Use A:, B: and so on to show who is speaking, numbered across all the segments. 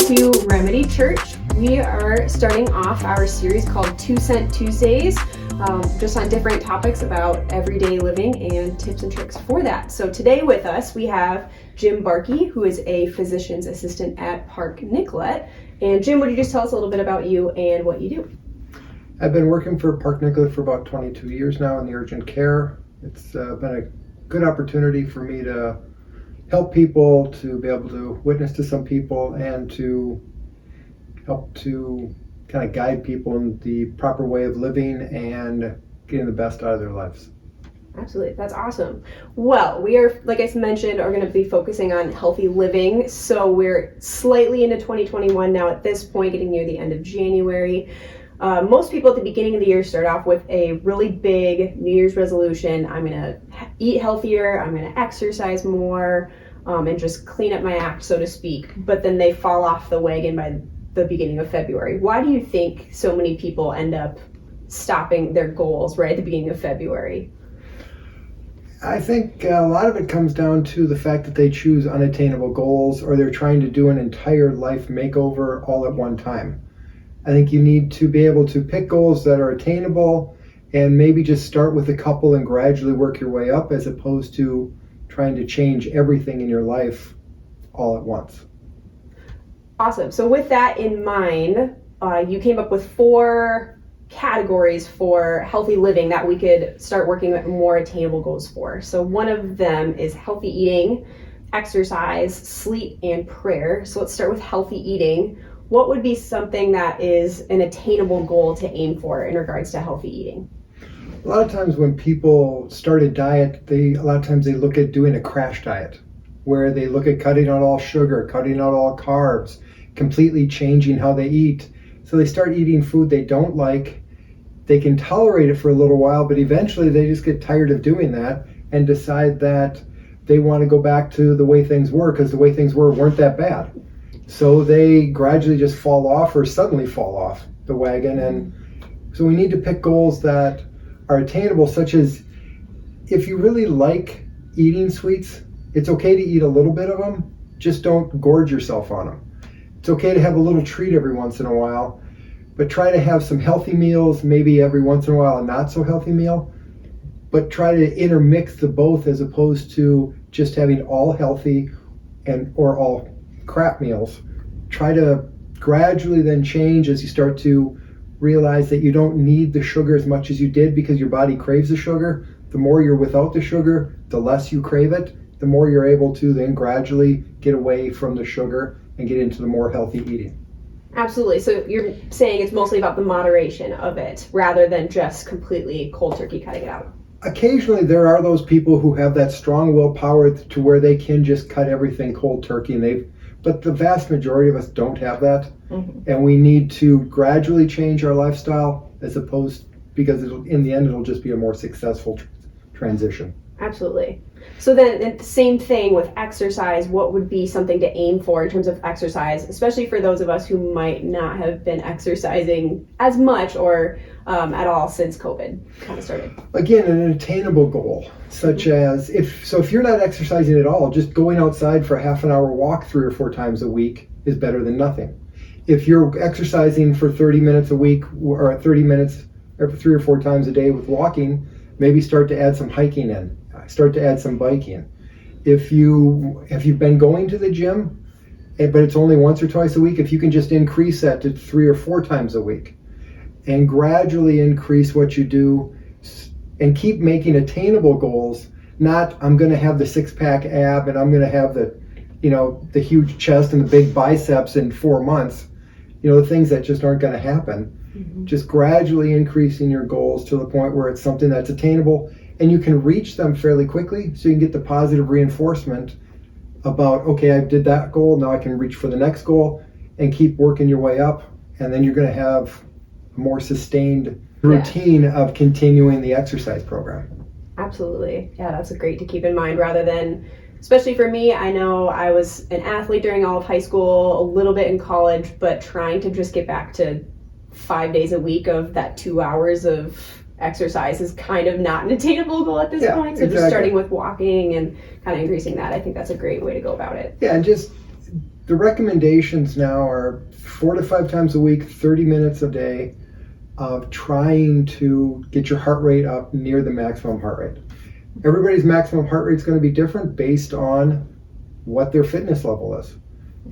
A: to Remedy Church. We are starting off our series called 2 Cent Tuesdays, just on different topics about everyday living and tips and tricks for that. So today with us we have Jim Bahrke, who is a physician's assistant at Park Nicollet. And Jim, would you just tell us a little bit about you and what you do?
B: I've been working for Park Nicollet for about 22 years now in the urgent care. It's been a good opportunity for me to help people, to be able to witness to some people, and to help to kind of guide people in the proper way of living and getting the best out of their lives.
A: Absolutely. That's awesome. Well, we are, like I mentioned, are going to be focusing on healthy living. So we're slightly into 2021 now at this point, getting near the end of January. Most people at the beginning of the year start off with a really big New Year's resolution. I'm going to eat healthier, I'm going to exercise more, and just clean up my act, so to speak. But then they fall off the wagon by the beginning of February. Why do you think so many people end up stopping their goals right at the beginning of February?
B: I think a lot of it comes down to the fact that they choose unattainable goals, or they're trying to do an entire life makeover all at one time. I think you need to be able to pick goals that are attainable and maybe just start with a couple and gradually work your way up, as opposed to trying to change everything in your life all at once.
A: Awesome. So with that in mind, you came up with 4 categories for healthy living that we could start working with more attainable goals for. So one of them is healthy eating, exercise, sleep, and prayer. So let's start with healthy eating. What would be something that is an attainable goal to aim for in regards to healthy eating?
B: A lot of times when people start a diet, a lot of times they look at doing a crash diet, where they look at cutting out all sugar, cutting out all carbs, completely changing how they eat. So they start eating food they don't like. They can tolerate it for a little while, but eventually they just get tired of doing that and decide that they want to go back to the way things were, because the way things weren't that bad. So they gradually just fall off, or suddenly fall off the wagon. And so we need to pick goals that are attainable, such as, if you really like eating sweets, it's okay to eat a little bit of them, just don't gorge yourself on them. It's okay to have a little treat every once in a while, but try to have some healthy meals, maybe every once in a while a not so healthy meal, but try to intermix the both, as opposed to just having all healthy or all crap meals. Try to gradually then change as you start to realize that you don't need the sugar as much as you did, because your body craves the sugar. The more you're without the sugar, the less you crave it, the more you're able to then gradually get away from the sugar and get into the more healthy eating.
A: Absolutely. So you're saying it's mostly about the moderation of it rather than just completely cold turkey cutting it out.
B: Occasionally there are those people who have that strong willpower to where they can just cut everything cold turkey, but the vast majority of us don't have that. And we need to gradually change our lifestyle, as opposed, because in the end it'll just be a more successful transition.
A: Absolutely. So then the same thing with exercise. What would be something to aim for in terms of exercise, especially for those of us who might not have been exercising as much or at all since COVID kind of started?
B: Again, an attainable goal, such as, if you're not exercising at all, just going outside for a half an hour walk 3 or 4 times a week is better than nothing. If you're exercising for 30 minutes a week, or 30 minutes every 3 or 4 times a day with walking, maybe start to add some hiking in. Start to add some biking. If you've been going to the gym, but it's only once or twice a week, if you can just increase that to 3 or 4 times a week, and gradually increase what you do, and keep making attainable goals. Not, I'm going to have the 6-pack ab, and I'm going to have the huge chest and the big biceps in 4 months. The things that just aren't going to happen. Just gradually increasing your goals to the point where it's something that's attainable, and you can reach them fairly quickly, so you can get the positive reinforcement about, okay, I did that goal, now I can reach for the next goal, and keep working your way up. And then you're going to have a more sustained routine of continuing the exercise program.
A: Absolutely. Yeah, that's great to keep in mind, rather than, especially for me, I know I was an athlete during all of high school, a little bit in college, but trying to just get back to 5 days a week of that 2 hours of exercise is kind of not an attainable goal at this point. So just starting with walking and kind of increasing that, I think that's a great way to go about it.
B: Yeah, and just The recommendations now are 4 to 5 times a week, 30 minutes a day of trying to get your heart rate up near the maximum heart rate. Everybody's maximum heart rate is going to be different based on what their fitness level is.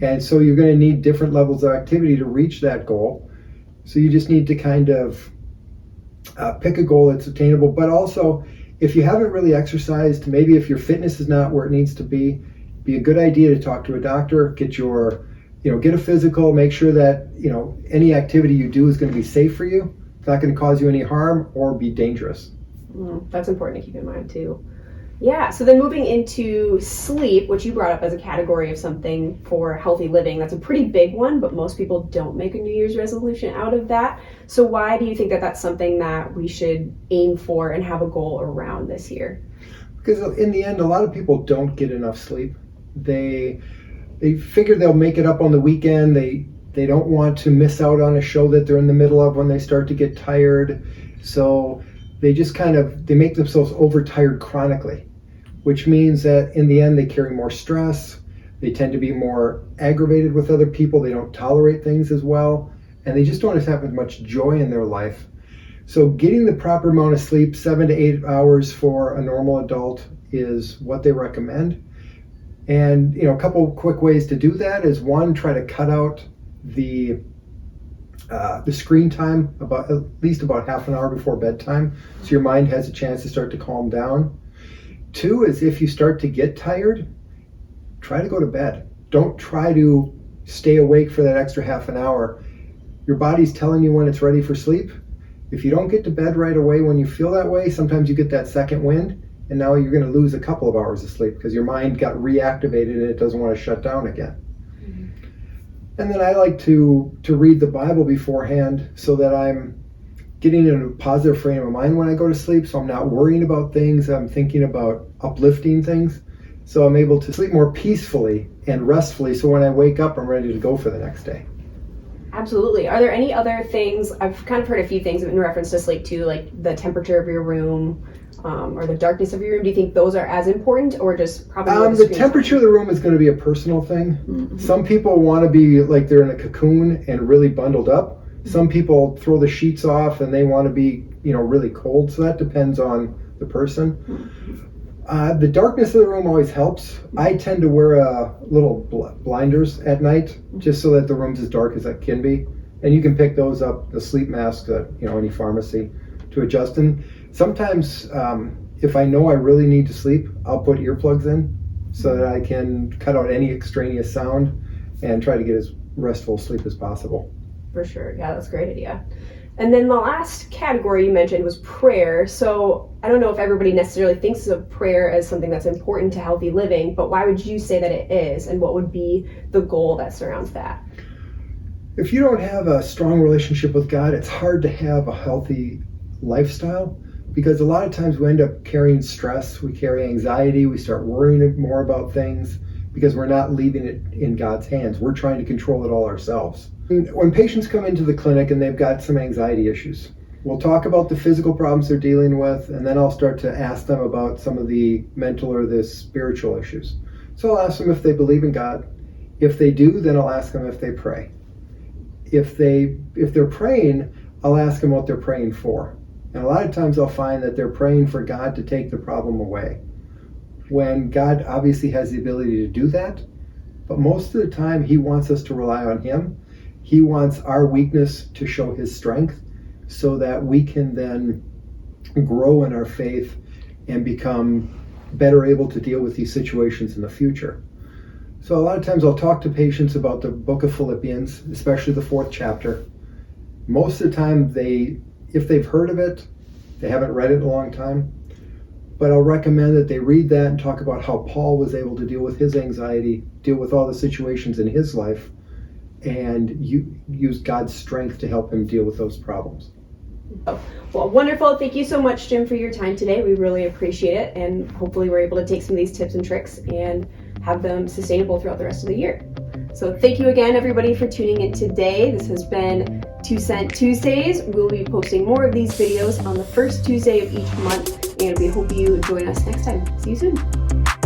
B: And so you're going to need different levels of activity to reach that goal. So you just need to kind of pick a goal that's attainable. But also, if you haven't really exercised, maybe if your fitness is not where it needs to be a good idea to talk to a doctor, get a physical, make sure that, any activity you do is going to be safe for you. It's not going to cause you any harm or be dangerous.
A: That's important to keep in mind too. Yeah, so then moving into sleep, which you brought up as a category of something for healthy living, that's a pretty big one, but most people don't make a New Year's resolution out of that. So why do you think that that's something that we should aim for and have a goal around this year?
B: Because in the end, a lot of people don't get enough sleep. They figure they'll make it up on the weekend. They don't want to miss out on a show that they're in the middle of when they start to get tired. So they just they make themselves overtired chronically, which means that in the end they carry more stress. They tend to be more aggravated with other people. They don't tolerate things as well. And they just don't have as much joy in their life. So getting the proper amount of sleep, 7 to 8 hours for a normal adult, is what they recommend. And a couple quick ways to do that is, one, try to cut out the screen time at least about half an hour before bedtime, so your mind has a chance to start to calm down. 2 is, if you start to get tired, try to go to bed. Don't try to stay awake for that extra half an hour. Your body's telling you when it's ready for sleep. If you don't get to bed right away when you feel that way, sometimes you get that second wind, and now you're going to lose a couple of hours of sleep because your mind got reactivated and it doesn't want to shut down again. And then I like to read the Bible beforehand so that I'm getting in a positive frame of mind when I go to sleep, so I'm not worrying about things. I'm thinking about uplifting things, so I'm able to sleep more peacefully and restfully, so when I wake up, I'm ready to go for the next day.
A: Absolutely. Are there any other things? I've kind of heard a few things in reference to sleep too, like the temperature of your room, or the darkness of your room. Do you think those are as important, or just probably
B: the temperature of the room is going to be a personal thing? Mm-hmm. Some people want to be like they're in a cocoon and really bundled up. Some people throw the sheets off and they want to be, really cold. So that depends on the person. The darkness of the room always helps. I tend to wear little blinders at night just so that the room's as dark as it can be. And you can pick those up, the sleep masks at any pharmacy, to adjust. And sometimes if I know I really need to sleep, I'll put earplugs in so that I can cut out any extraneous sound and try to get as restful sleep as possible.
A: For sure. Yeah, that's a great idea. And then the last category you mentioned was prayer. So I don't know if everybody necessarily thinks of prayer as something that's important to healthy living, but why would you say that it is? And what would be the goal that surrounds that?
B: If you don't have a strong relationship with God, it's hard to have a healthy lifestyle, because a lot of times we end up carrying stress, we carry anxiety, we start worrying more about things because we're not leaving it in God's hands. We're trying to control it all ourselves. When patients come into the clinic and they've got some anxiety issues, we'll talk about the physical problems they're dealing with, and then I'll start to ask them about some of the mental or the spiritual issues. So I'll ask them if they believe in God. If they do, then I'll ask them if they pray. If they're praying, I'll ask them what they're praying for. And a lot of times I'll find that they're praying for God to take the problem away, when God obviously has the ability to do that, but most of the time He wants us to rely on Him. He wants our weakness to show His strength so that we can then grow in our faith and become better able to deal with these situations in the future. So a lot of times I'll talk to patients about the book of Philippians, especially the 4th chapter. Most of the time, if they've heard of it, they haven't read it in a long time, but I'll recommend that they read that and talk about how Paul was able to deal with his anxiety, deal with all the situations in his life, and use God's strength to help him deal with those problems.
A: Well, wonderful. Thank you so much, Jim, for your time today. We really appreciate it, and hopefully we're able to take some of these tips and tricks and have them sustainable throughout the rest of the year. So thank you again, everybody, for tuning in today. This has been 2 Cent Tuesdays. We'll be posting more of these videos on the first Tuesday of each month, and we hope you join us next time. See you soon.